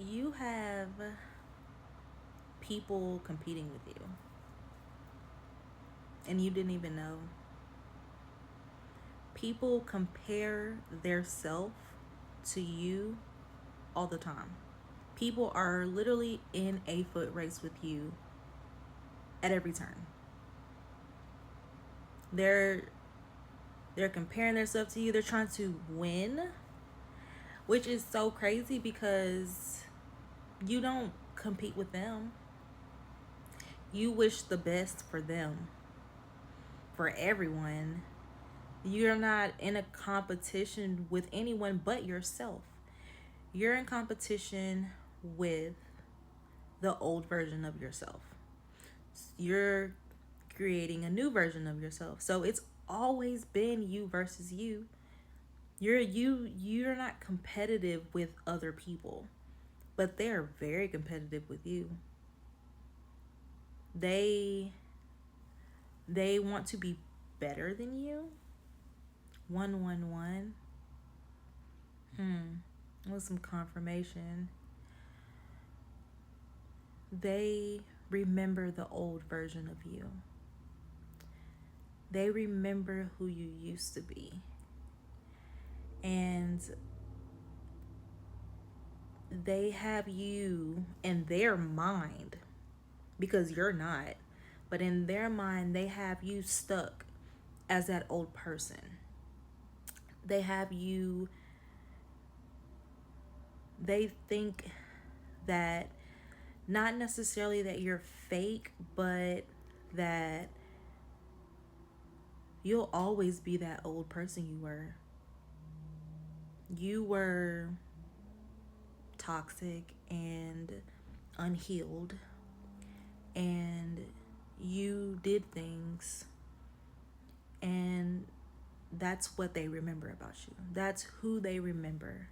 you have people competing with you and you didn't even know. People compare their self to you all the time. People are literally in a foot race with you at every turn. They're they're comparing themselves to you. They're trying to win, which is so crazy because you don't compete with them. You wish the best for them, for everyone. You're not in a competition with anyone but yourself. You're in competition with the old version of yourself. You're creating a new version of yourself. So it's always been you versus you. You're not competitive with other people, but they're very competitive with you. They they want to be better than you. 111. With some confirmation. They remember the old version of you. They remember who you used to be. And they have you in their mind, because you're not, but in their mind, they have you stuck as that old person. They have you, they think that not necessarily that you're fake, but that you'll always be that old person you were. You were toxic and unhealed, and you did things, and that's what they remember about you. That's who they remember.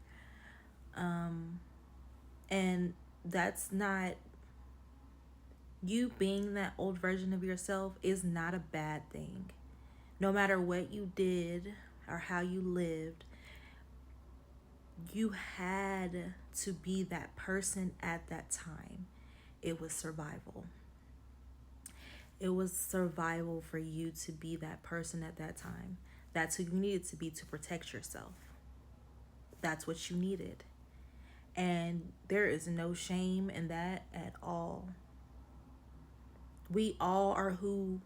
And that's not, you being that old version of yourself is not a bad thing. No matter what you did or how you lived, you had to be that person at that time. It was survival. It was survival for you to be that person at that time. That's who you needed to be to protect yourself. That's what you needed. And there is no shame in that at all. We all are who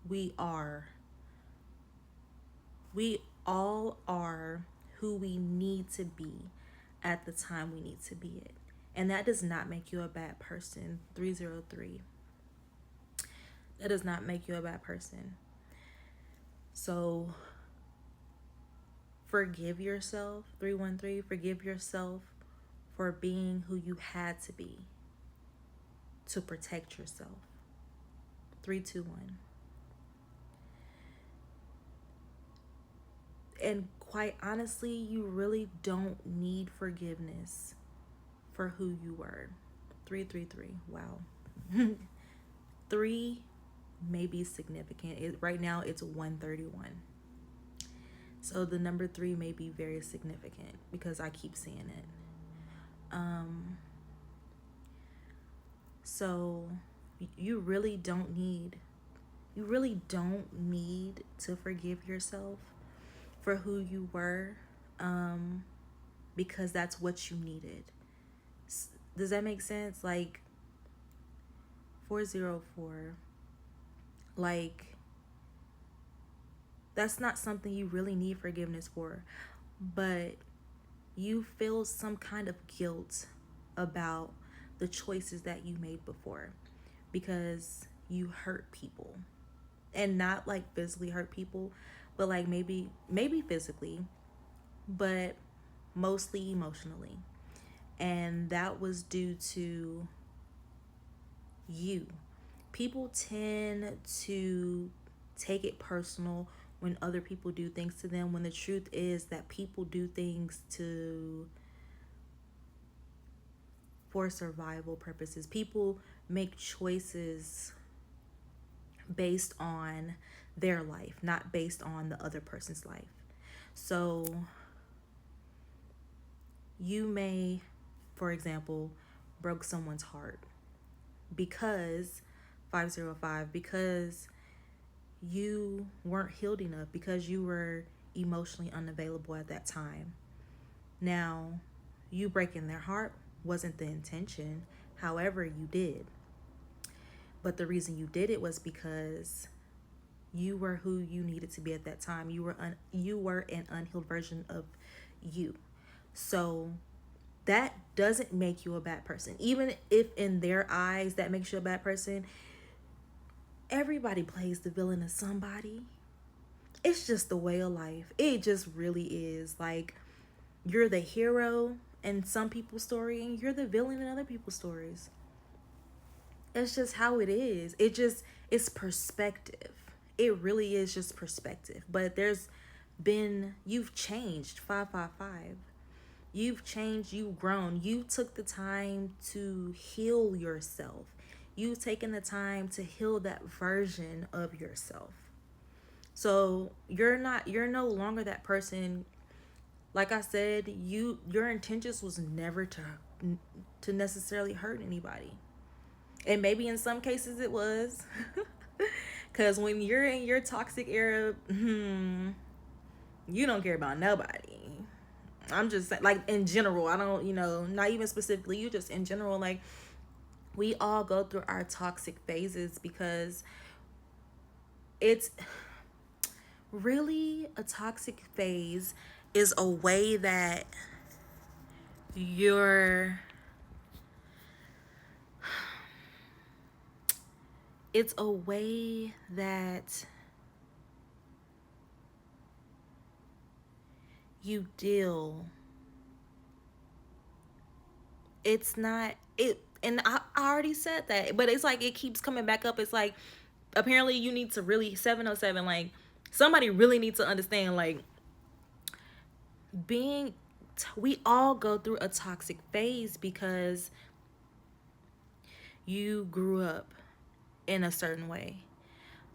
we are. We all are who we need to be at the time we need to be it. And that does not make you a bad person. 303. That does not make you a bad person. So forgive yourself. 313. Forgive yourself for being who you had to be to protect yourself. 321. And quite honestly, you really don't need forgiveness for who you were. 333. Wow. 3 may be significant. Right now it's 131. So the number 3 may be very significant because I keep seeing it. So you really don't need to forgive yourself for who you were, because that's what you needed. Does that make sense? Like 404, like that's not something you really need forgiveness for, but you feel some kind of guilt about the choices that you made before because you hurt people, and not like physically hurt people, but like maybe physically, but mostly emotionally. And that was due to you. People tend to take it personal when other people do things to them, when the truth is that people do things for survival purposes. People make choices based on their life, not based on the other person's life. So you may, for example, broke someone's heart because 505, because you weren't healed enough, because you were emotionally unavailable at that time. Now, you breaking their heart wasn't the intention. However, you did. But the reason you did it was because you were who you needed to be at that time. You were an unhealed version of you. So that doesn't make you a bad person. Even if in their eyes that makes you a bad person, everybody plays the villain of somebody. It's just the way of life. It just really is. Like, you're the hero in some people's story and you're the villain in other people's stories. It's just how it is. It's perspective. It really is just perspective. But you've changed, 555. You've changed, you've grown. You took the time to heal yourself. You've taken the time to heal that version of yourself. So you're no longer that person. Like I said, your intentions was never to necessarily hurt anybody. And maybe in some cases it was. Because when you're in your toxic era, you don't care about nobody. I'm just saying, like, in general, I don't, not even specifically you, just in general, like, we all go through our toxic phases because it's really a toxic phase is a way that it's a way that you deal. It's not it, and I already said that, but it's like it keeps coming back up. It's like apparently you need to really 707, like somebody really needs to understand, like, we all go through a toxic phase because you grew up in a certain way.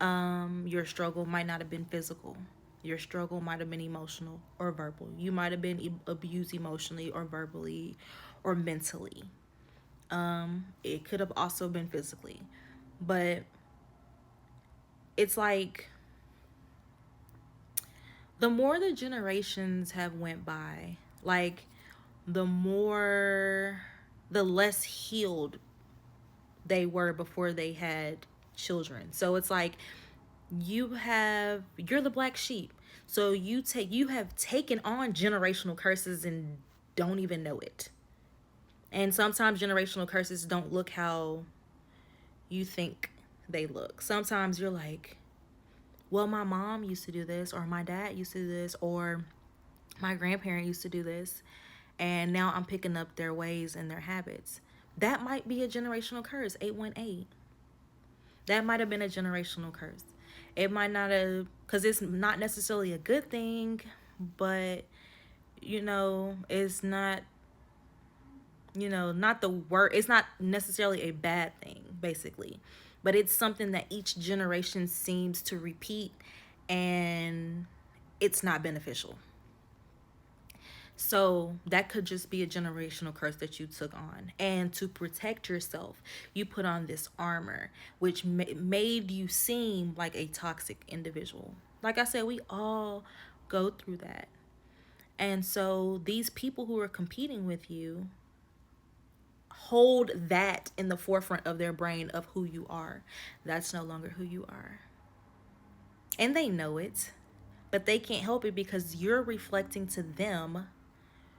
Your struggle might not have been physical. Your struggle might have been emotional or verbal. You might have been abused emotionally or verbally or mentally. It could have also been physically. But it's like the more the generations have went by, like the less healed they were before they had children. So it's like you're the black sheep. So you have taken on generational curses and don't even know it. And sometimes generational curses don't look how you think they look. Sometimes you're like, well, my mom used to do this, or my dad used to do this, or my grandparent used to do this, and now I'm picking up their ways and their habits. That might be a generational curse, 818. That might have been a generational curse. It might not have, because it's not necessarily a good thing, but, it's not, not the word. It's not necessarily a bad thing, basically. But it's something that each generation seems to repeat, and it's not beneficial. So that could just be a generational curse that you took on. And to protect yourself, you put on this armor, which made you seem like a toxic individual. Like I said, we all go through that. And so these people who are competing with you hold that in the forefront of their brain of who you are. That's no longer who you are. And they know it, but they can't help it because you're reflecting to them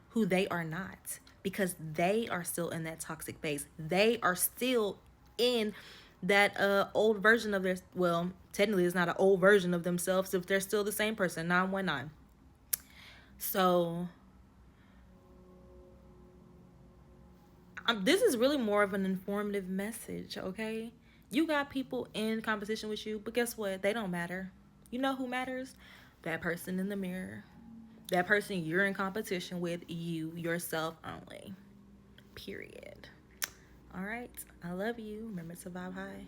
who they are not, because they are still in that toxic phase. They are still in that old version of well, technically it's not an old version of themselves if they're still the same person, 919. So this is really more of an informative message, okay? You got people in competition with you, but guess what? They don't matter. You know who matters? That person in the mirror. That person you're in competition with, yourself only. Period. All right. I love you. Remember to vibe high.